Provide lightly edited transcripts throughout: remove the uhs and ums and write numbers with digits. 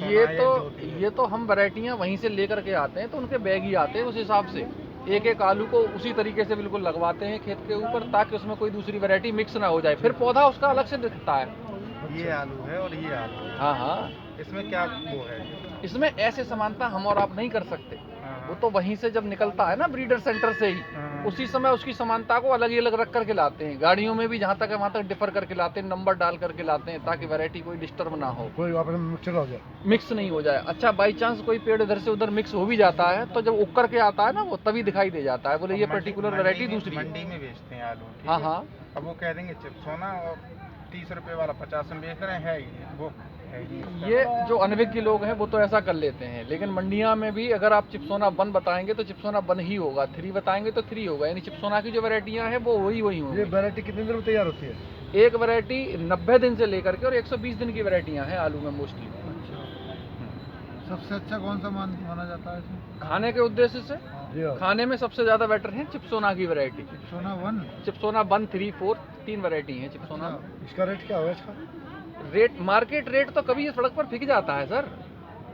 ये तो हम वैरायटियां वहीं से लेकर के आते हैं, तो उनके बैग ही आते हैं उस हिसाब से। एक एक आलू को उसी तरीके से बिल्कुल लगवाते हैं खेत के ऊपर, ताकि उसमें कोई दूसरी वैरायटी मिक्स ना हो जाए, फिर पौधा उसका अलग से दिखता है। ये आलू है और ये आलू है। हाँ हाँ, इसमें क्या वो है? इसमें ऐसे समानता हम और आप नहीं कर सकते। हाँ, वो तो वहीं से जब निकलता है ना ब्रीडर सेंटर से ही, हाँ। उसी समय उसकी समानता को अलग ही अलग रख करके लाते हैं। गाड़ियों में भी जहाँ तक है वहाँ तक डिफर करके लाते हैं, नंबर डाल करके लाते हैं, ताकि वैरायटी कोई डिस्टर्ब ना हो, कोई आपस में मिक्स नहीं हो जाए। अच्छा बाई चांस कोई पेड़ इधर से उधर मिक्स हो भी जाता है, तो जब उग करके आता है ना वो, तभी दिखाई दे जाता है, बोले ये पर्टिकुलर वैरायटी दूसरी है। मंडी में बेचते हैं आलू, ठीक हाँ है? हाँ, अब वो कह देंगे चिप्सोना और 30 रुपए वाला 50 में बेच रहे हैं, वो है ही नहीं। ये जो अनभिज्ञ लोग हैं वो तो ऐसा कर लेते हैं, लेकिन मंडिया में भी अगर आप चिप्सोना 1 बताएंगे तो चिप्सोना 1 ही होगा, 3 बताएंगे तो 3 होगा, यानी चिप्सोना की जो वैरायटियां हैं वो वही होंगी। ये वैरायटी कितने दिन में तैयार होती है? एक वैरायटी 90 दिन से लेकर के और 120 दिन की वैरायटियां हैं आलू में मोस्टली। सबसे अच्छा कौन सा माना जाता है इसमें? खाने के उद्देश्य से खाने में सबसे ज्यादा बेटर है चिप्सोना की वैरायटी। चिप्सोना 1, चिप्सोना 1, 3, 4 3 वैरायटी है चिप्सोना। इसका रेट क्या होगा इसका? रेट मार्केट रेट तो कभी सड़क पर फिक जाता है सर,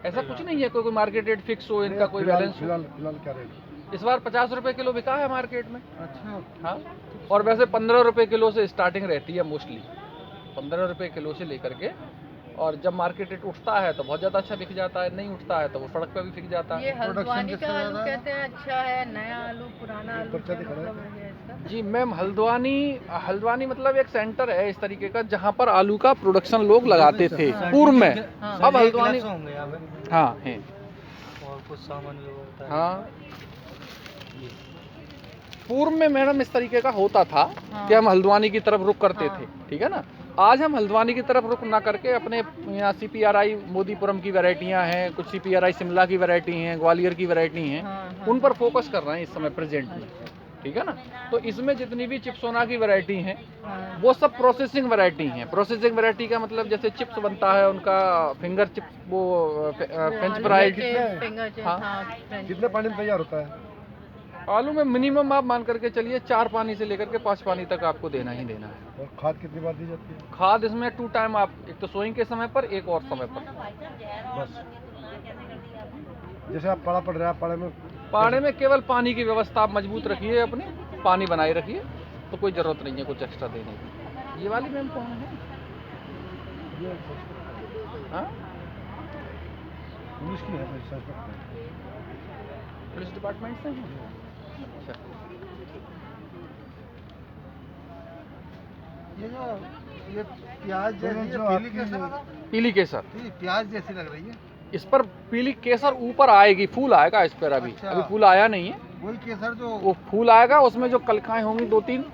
ऐसा कुछ नहीं है कोई मार्केट रेट फिक्स हो, इनका कोई बैलेंस हो। फिलहाल क्या रेट? इस बार 50 रुपए किलो बिका है मार्केट में। अच्छा। हाँ, और वैसे 15 रुपए किलो से स्टार्टिंग रहती है मोस्टली, 15 रुपए किलो से लेकर के, और जब मार्केट रेट उठता है तो बहुत ज़्यादा अच्छा बिक जाता है, नहीं उठता है तो वो सड़क पे भी बिक जाता है। ये हल्द्वानी का आलू कहते हैं अच्छा है, नया आलू पुराना आलू पर्चा क्या दिखा रहा है। मतलब है इसका? जी मैम, हल्द्वानी मतलब एक सेंटर है इस तरीके का जहाँ पर आलू का प्रोडक्शन लोग लगाते थे पूर्व में। हाँ। अब हल्द्वानी, होंगे यहाँ पे हाँ है, और कुछ सामान भी होता है। हाँ पूर्व में मैडम इस तरीके का होता था हाँ। कि हम हल्द्वानी की तरफ रुख करते हाँ। थे, ठीक है ना। आज हम हल्द्वानी की तरफ रुख ना करके अपने यहाँ CPRI मोदीपुरम की वैरायटियाँ हैं, कुछ CPRI शिमला की वैरायटी हैं, ग्वालियर की वैरायटी हैं, हाँ, उन पर फोकस कर रहे हैं इस समय प्रेजेंट में, ठीक है ना। तो इसमें जितनी भी चिप्सोना की वैरायटी हैं हाँ। वो सब प्रोसेसिंग वैरायटी हैं। प्रोसेसिंग वैरायटी का मतलब जैसे चिप्स बनता है उनका, फिंगर चिप्स, वो फ्रेंच फ्राइज। हाँ। कितने पानी में तैयार होता है? आलू में मिनिमम आप मान करके चलिए 4 पानी से लेकर के 5 पानी तक आपको देना ही देना है। और खाद कितनी बार दी जाती है? खाद इसमें 2 टाइम, आप एक तो सोइंग के समय पर, एक और समय पर। बस जैसे आप पाड़ा पड़ रहा है, पाड़े में केवल पानी की व्यवस्था आप मजबूत रखिए, अपनी पानी बनाए रखिए, तो कोई ज़रूरत नहीं है कुछ एक्स्ट्रा देने की। ये वाली मैम कौन है? हाँ, पुलिस की है, पुलिस डिपार्टमेंट से हैं? अच्छा, ये प्याज पीली केसर, प्याज जैसी लग रही है। इस पर पीली केसर ऊपर आएगी, फूल आएगा इस पर। अभी अच्छा। अभी फूल आया नहीं है, वही केसर जो वो फूल आएगा, उसमें जो कलखाएं होंगी 2-3,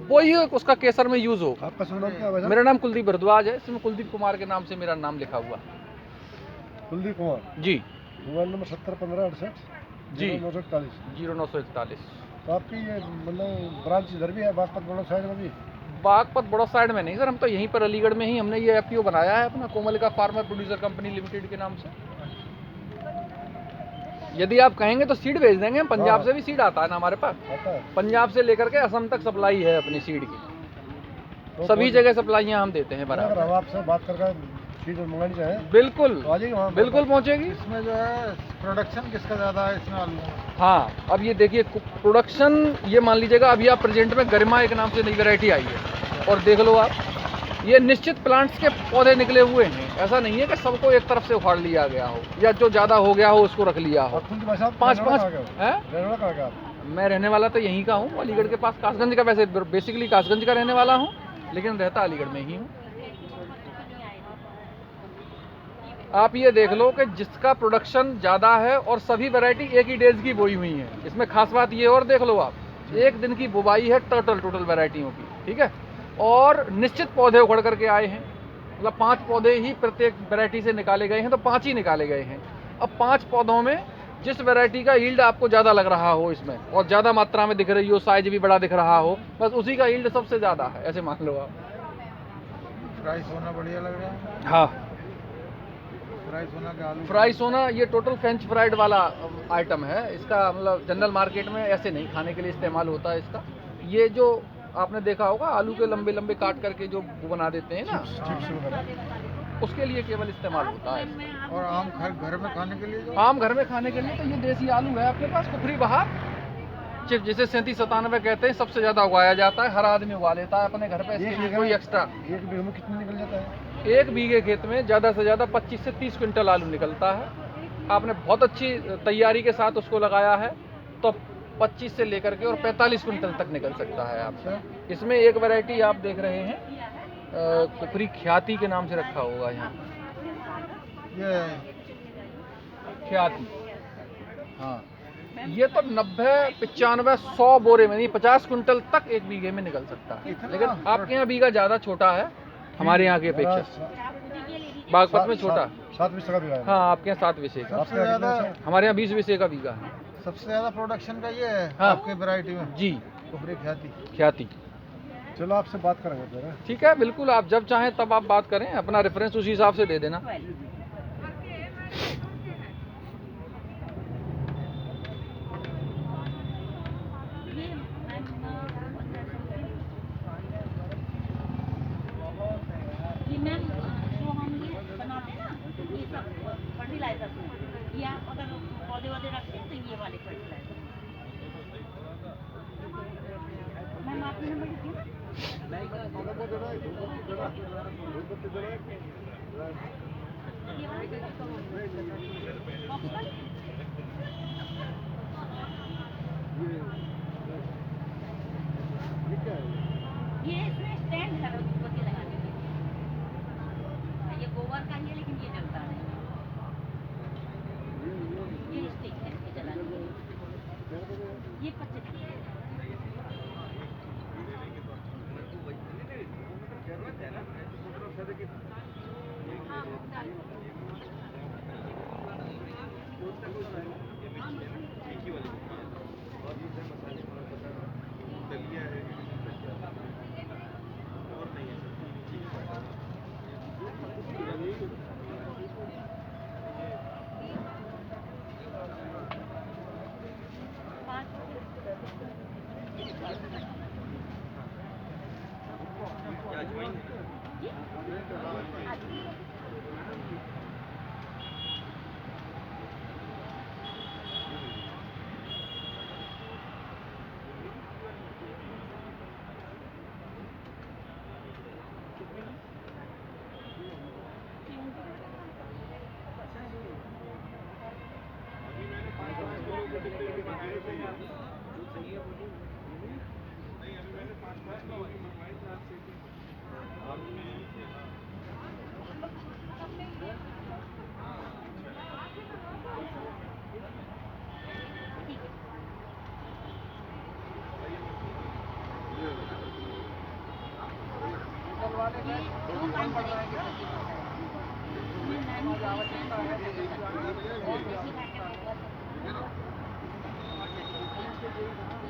वो ही उसका केसर में यूज हो। आपका शुभ नाम क्या है? मेरा नाम कुलदीप भारद्वाज है, इसमें कुलदीप कुमार के नाम से मेरा नाम लिखा हुआ। कुलदीप कुमार जी, मोबाइल नंबर 701568 जी 0941। 0941। तो आपकी ये मतलब ब्रांच इधर भी है, बागपत बड़ा साइड में भी? बागपत बड़ा साइड में नहीं सर, हम तो यहीं पर अलीगढ़ में ही हमने ये FPO बनाया है अपना, Komalika farmer producer company limited के नाम से। यदि आप कहेंगे तो सीड भेज देंगे, पंजाब से भी सीड आता है ना हमारे पास, आता है? पंजाब से लेकर के असम तक सप्लाई है अपनी सीड की, तो सभी जगह सप्लाइयाँ हम देते हैं अगर बराबर। हम आपसे बात करके सीट मंगानी चाहे बिल्कुल तो आ जाएगी वहाँ? बिल्कुल पहुँचेगी। इसमें जो है प्रोडक्शन किसका ज़्यादा है इसमें आलू में? हाँ, अब ये देखिए प्रोडक्शन, ये मान लीजिएगा अभी आप प्रेजेंट में गरिमा एक नाम से नई वैरायटी आई है, और देख लो आप, ये निश्चित प्लांट्स के पौधे निकले हुए हैं। ऐसा नहीं है कि सबको एक तरफ से उखाड़ लिया गया हो, या जो ज़्यादा हो गया हो उसको रख लिया हो। 5-5 हैं। मैं रहने वाला तो यहीं का हूँ, अलीगढ़ के पास कासगंज का, वैसे बेसिकली कासगंज का रहने वाला हूँ, लेकिन रहता अलीगढ़ में ही हूँ। आप ये देख लो कि जिसका प्रोडक्शन ज़्यादा है और सभी वैरायटी एक ही डेज की बोई हुई है। इसमें खास बात ये और देख लो आप, एक दिन की बुवाई है टोटल वैरायटियों की, ठीक है, और निश्चित पौधे उखड़ करके आए हैं, मतलब 5 पौधे ही प्रत्येक वैरायटी से निकाले गए हैं, तो 5 ही निकाले गए हैं। अब 5 पौधों में जिस वैरायटी का यील्ड आपको ज़्यादा लग रहा हो इसमें, और ज़्यादा मात्रा में दिख रही हो, साइज भी बड़ा दिख रहा हो, बस उसी का यील्ड सबसे ज़्यादा है, ऐसे मान लो आप। फ्राई सोना बढ़िया लग रहा है। हाँ, फ्राई सोना का आलू, फ्राई सोना ये टोटल फ्रेंच फ्राइड वाला आइटम है। इसका मतलब जनरल मार्केट में ऐसे नहीं खाने के लिए इस्तेमाल होता है इसका। ये जो आपने देखा होगा आलू के लंबे लंबे काट करके जो वो बना देते हैं ना, उसके लिए केवल इस्तेमाल होता है। और आम घर में खाने के लिए जो आम घर में खाने के लिए तो ये देसी आलू है अपने पास, कुफरी बहार चिप, जिसे 37-97 कहते हैं, सबसे ज़्यादा उगाया जाता है, हर आदमी उगा लेता है अपने घर पे, इसके लिए कोई एक्स्ट्रा। एक बीघे में कितने निकल जाता है? एक बीघे खेत में ज़्यादा से ज़्यादा 25 से 30 क्विंटल आलू निकलता है। आपने बहुत अच्छी तैयारी के साथ उसको लगाया है तो 25 से लेकर के और 45 क्विंटल तक निकल सकता है आपका। इसमें एक वैरायटी आप देख रहे हैं, कुफरी ख्याति के नाम से रखा होगा यहाँ, ये ख्याति। हाँ, ये तो 90, 95, 100 बोरे में नहीं, 50 क्विंटल तक एक बीघे में निकल सकता है। लेकिन आपके यहाँ बीघा ज़्यादा छोटा है हमारे यहाँ की अपेक्षा, बागपत में छोटा। 7 बीघे का बीघा है। हाँ, आपके यहाँ 7 विषय का, आपके यहाँ कितना है? हमारे यहाँ 20 विषय का बीघा है। सबसे ज्यादा प्रोडक्शन का ये है हाँ। आपके वैरायटी में जी, कुफरी ख्याति। ख्याति। चलो आपसे बात करेंगे फिर। ठीक है, बिल्कुल, आप जब चाहें तब आप बात करें, अपना रेफरेंस उसी हिसाब से दे देना। मैम जो हम ये बनाते हैं ना, ये सब फर्टिलाइजर ये आप अगर पौधे वौधे रखते हैं तो ये वाले फर्टिलाइजर। मैम आपने नंबर लिखिए ये इसमें स्टैंड है धूपबत्ती लगाने के लिए। ये गोबर का ही है लेकिन ये जलता नहीं। ये स्टिक है ये जलाने के लिए। ये 25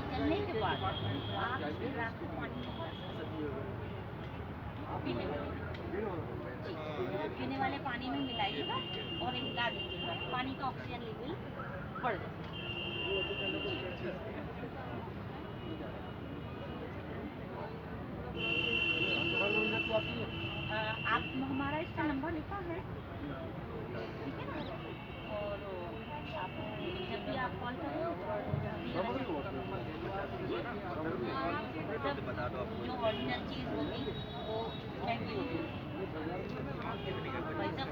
चलने के बाद आप इस ग्लास को पानी पीने वाले पानी में मिलाइएगा और हिला दीजिएगा, पानी का ऑक्सीजन लेवल बढ़ जाएगा। आप हमारा इसका नंबर लिखा है, ठीक है ना? और आप जब भी आप कॉल करें जो ओरिजिनल चीज़ होगी वो महंगी होगी। भाई साहब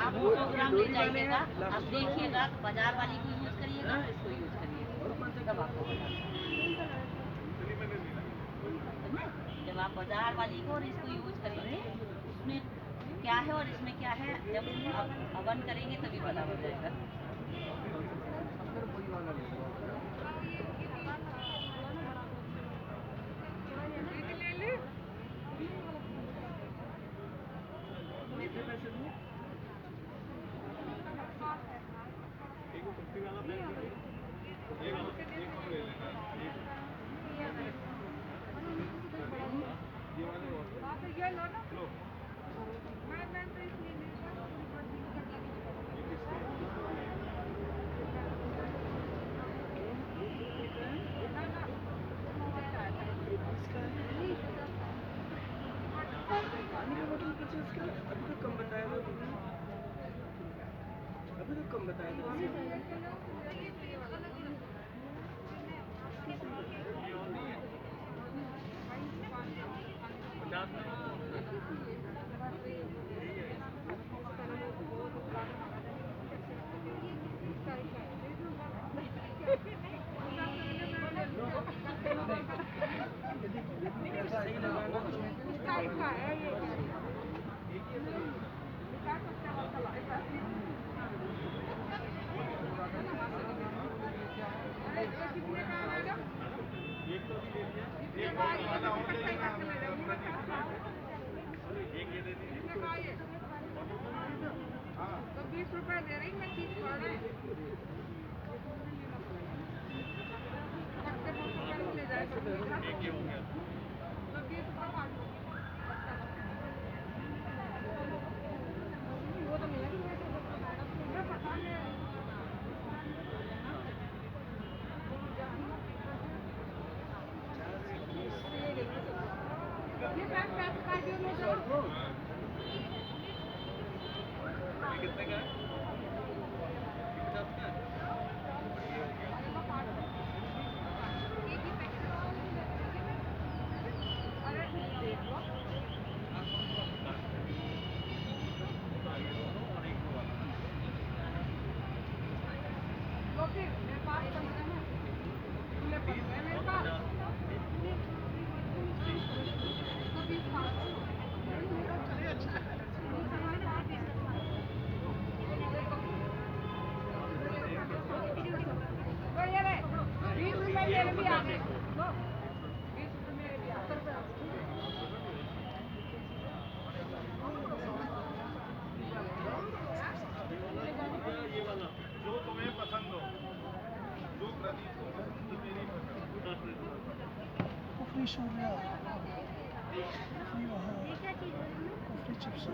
आप 100 ग्राम ले जाइएगा, आप देखिएगा तो बाजार वाली को यूज़ करिएगा, इसको यूज़ करिएगा, तब आपको जब आप बाजार वाली को और इसको यूज़ करेंगे उसमें क्या है और इसमें क्या है, जब आप हवन करेंगे तभी पता हो जाएगा। तो 20 रुपए दे रही मैं चीज पड़ रहा है ले जाए तो 20 रुपए वो तो मिला पता नहीं ये पैक कर दियो लो कितने का है? 50 का है? कुफरी शोरिया कुफरी वहाँ कुफरी चिप्स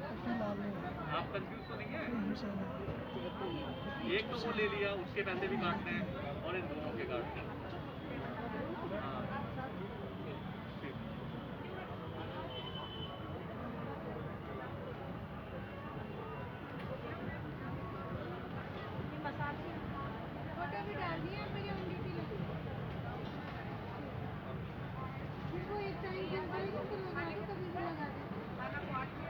कुफरी लालू आप कंफ्यूज तो नहीं है? हुसैन एक तो वो ले लिया, उसके पैसे भी काटने हैं और इन दोनों के काटने हैं। हाँ। ठीक। फोटो भी डाल दिया मेरी अंगूठी लगी वो एक टाइम के अंदर ही तो लगा दे कभी भी लगा दे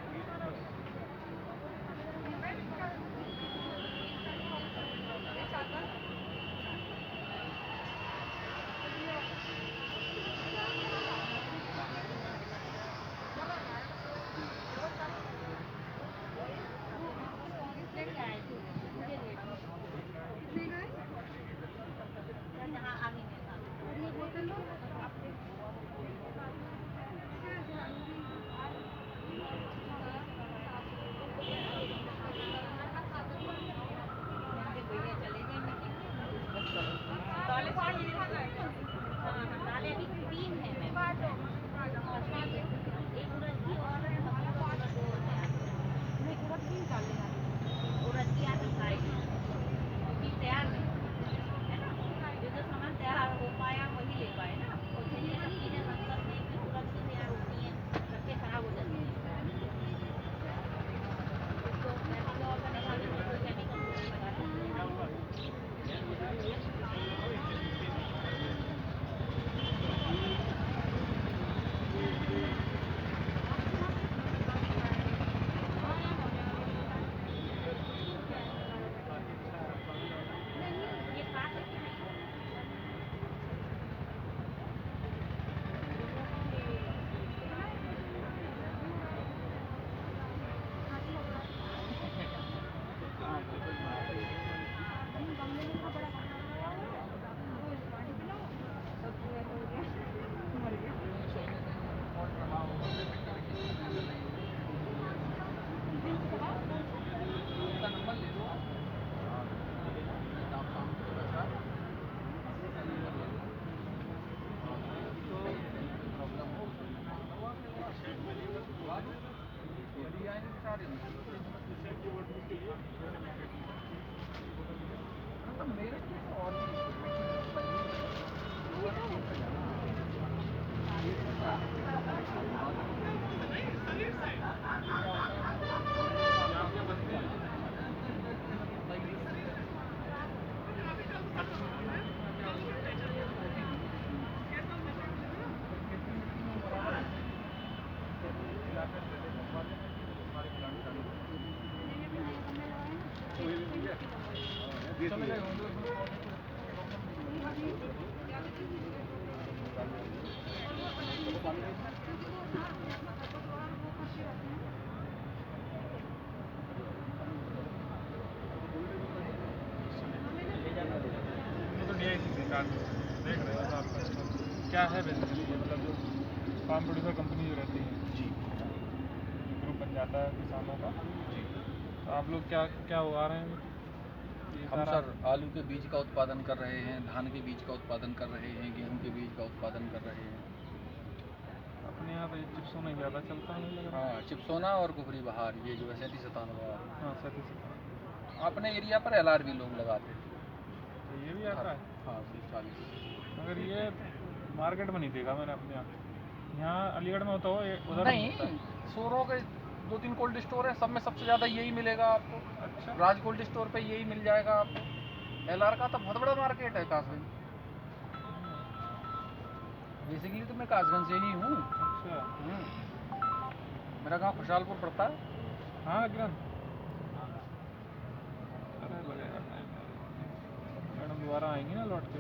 ये तो DIC से कार्ड देख रहे हो आप कस्टमर क्या है बेसिकली, मतलब जो फार्म प्रोड्यूसर कंपनी जो रहती है जी ग्रुप बन जाता है किसानों का, जी। तो आप लोग क्या क्या उगा रहे हैं? ये हम सारा- सर आलू के बीज का उत्पादन कर रहे हैं, धान के बीज का उत्पादन कर रहे हैं, गेहूं के बीज का उत्पादन कर रहे हैं। अपने यहाँ पे चिप्सों में ज़्यादा चलता है लग रहा है। हाँ, चिपसोना और कुफरी बहार, ये जो है 3797। हाँ 37 अपने एरिया पर LR भी लोग लगाते हैं। तो ये भी आता है, हाँ 40। मगर ये मार्केट में नहीं देखा मैंने अपने यहाँ अलीगढ़ में होता हो उधर नहीं, होता है। सोरों के 2-3 कोल्ड स्टोर हैं, सब में सबसे ज़्यादा यही मिलेगा आपको। अच्छा राज कोल्ड स्टोर पे यही मिल जाएगा आपको। LR का तो बहुत बड़ा मार्केट है कासगंज। बेसिकली तो मैं कासगंज से ही हूँ। अच्छा मेरा गांव खुशहालपुर पड़ता है। हाँ अग्रन अरे बढ़िया मैडम दोबारा आएंगी ना लौट के।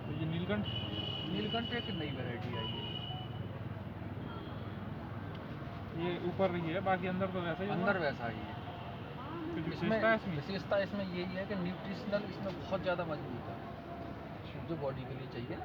तो ये नीलकंठ नीलकंठ एक नई वैरायटी आई है। ये ऊपर रही है, बाकी अंदर तो वैसा ही होगा। अंदर वैसा ही है। कुछ इसमें विशेषता है इसमें? विशेषता इसमें यही है कि न्यूट्रिशनल इसमें बहुत ज़्यादा मजबूत है, जो बॉडी के लिए चाहिए ना।